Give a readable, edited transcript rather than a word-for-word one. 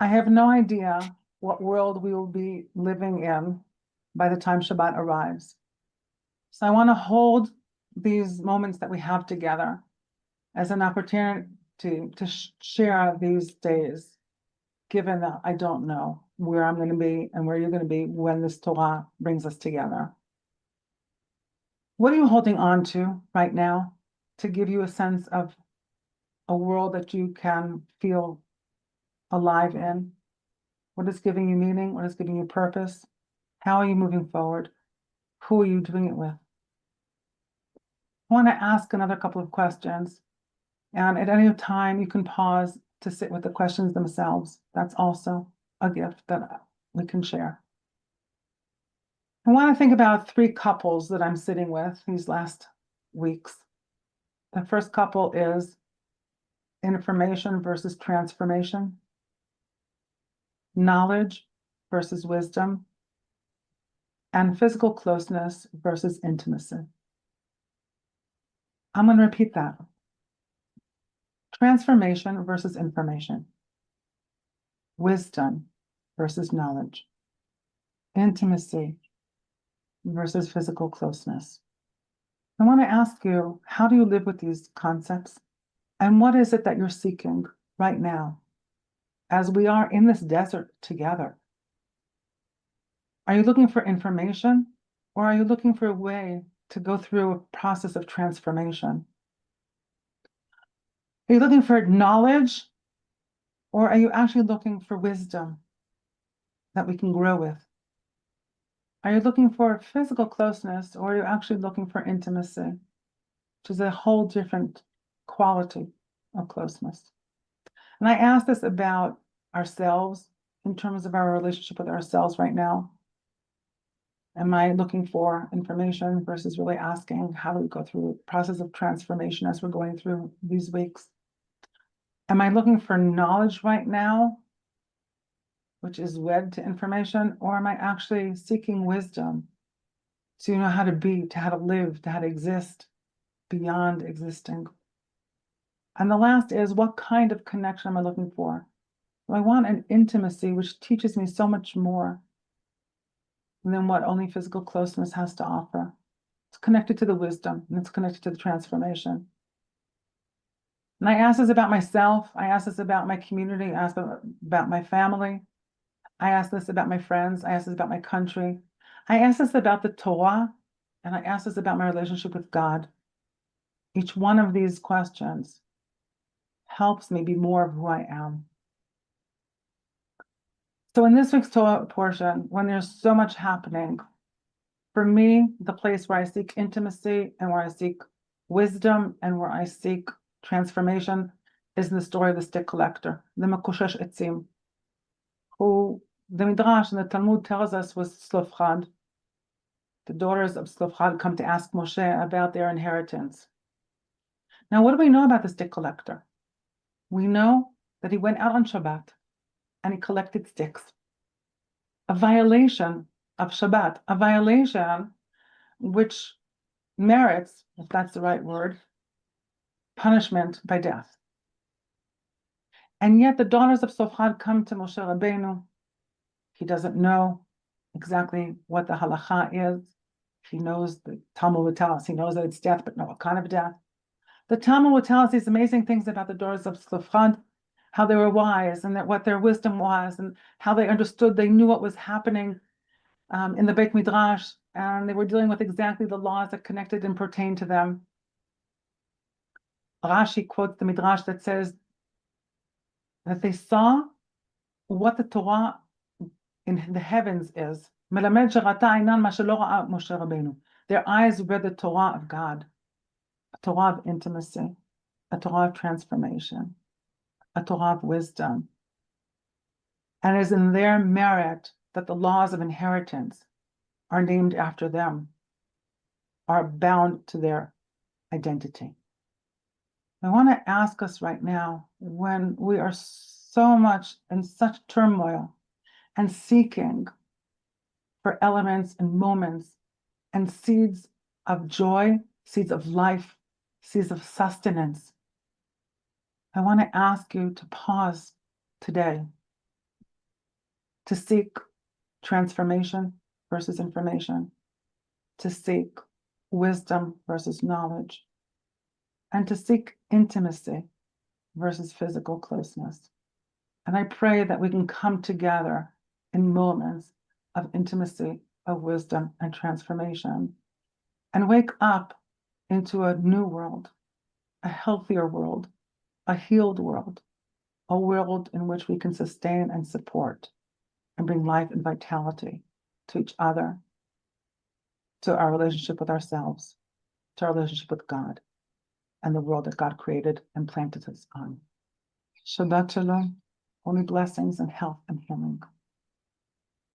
I have no idea what world we will be living in by the time Shabbat arrives. So I want to hold these moments that we have together as an opportunity to share these days, given that I don't know where I'm going to be and where you're going to be when this Torah brings us together. What are you holding on to right now to give you a sense of a world that you can feel alive in? What is giving you meaning? What is giving you purpose? How are you moving forward? Who are you doing it with? I want to ask another couple of questions. And at any time, you can pause to sit with the questions themselves. That's also a gift that we can share. I want to think about 3 couples that I'm sitting with these last weeks. The first couple is information versus transformation, knowledge versus wisdom, and physical closeness versus intimacy. I'm going to repeat that. Transformation versus information, wisdom versus knowledge, intimacy versus physical closeness. I want to ask you, how do you live with these concepts? And what is it that you're seeking right now as we are in this desert together? Are you looking for information, or are you looking for a way to go through a process of transformation? Are you looking for knowledge, or are you actually looking for wisdom that we can grow with? Are you looking for physical closeness, or are you actually looking for intimacy, which is a whole different quality of closeness? And I ask this about ourselves in terms of our relationship with ourselves right now. Am I looking for information versus really asking, how do we go through the process of transformation as we're going through these weeks? Am I looking for knowledge right now, which is wed to information, or am I actually seeking wisdom so you know how to be, to how to live, to how to exist beyond existing? And the last is, what kind of connection am I looking for? Do I want an intimacy which teaches me so much more than what only physical closeness has to offer? It's connected to the wisdom, and it's connected to the transformation. And I ask this about myself. I ask this about my community. I ask about my family. I ask this about my friends. I ask this about my country. I ask this about the Torah, and I ask this about my relationship with God. Each one of these questions helps me be more of who I am. So in this week's Torah portion, when there's so much happening, for me, the place where I seek intimacy and where I seek wisdom and where I seek transformation is in the story of the stick collector, the Mekushesh Etzim, who the Midrash and the Talmud tells us was Tzlofchad. The daughters of Tzlofchad come to ask Moshe about their inheritance. Now, what do we know about the stick collector? We know that he went out on Shabbat and he collected sticks. A violation of Shabbat, a violation which merits, if that's the right word, punishment by death. And yet the daughters of Tzlofchad come to Moshe Rabbeinu. He doesn't know exactly what the halacha is. He knows the Talmud will tell us. He knows that it's death, but not what kind of death. The Talmud will tell us these amazing things about the daughters of Tzlofchad, how they were wise and that what their wisdom was and how they understood, they knew what was happening in the Beit Midrash, and they were dealing with exactly the laws that connected and pertained to them. Rashi quotes the Midrash that says that they saw what the Torah in the heavens is. Their eyes read the Torah of God, a Torah of intimacy, a Torah of transformation, a Torah of wisdom. And it is in their merit that the laws of inheritance are named after them, are bound to their identity. I want to ask us right now, when we are so much in such turmoil and seeking for elements and moments and seeds of joy, seeds of life, seeds of sustenance, I want to ask you to pause today to seek transformation versus information, to seek wisdom versus knowledge, and to seek intimacy versus physical closeness. And I pray that we can come together in moments of intimacy, of wisdom, and transformation, and wake up into a new world, a healthier world, a healed world, a world in which we can sustain and support and bring life and vitality to each other, to our relationship with ourselves, to our relationship with God, and the world that God created and planted us on. Shabbat Shalom, only blessings and health and healing.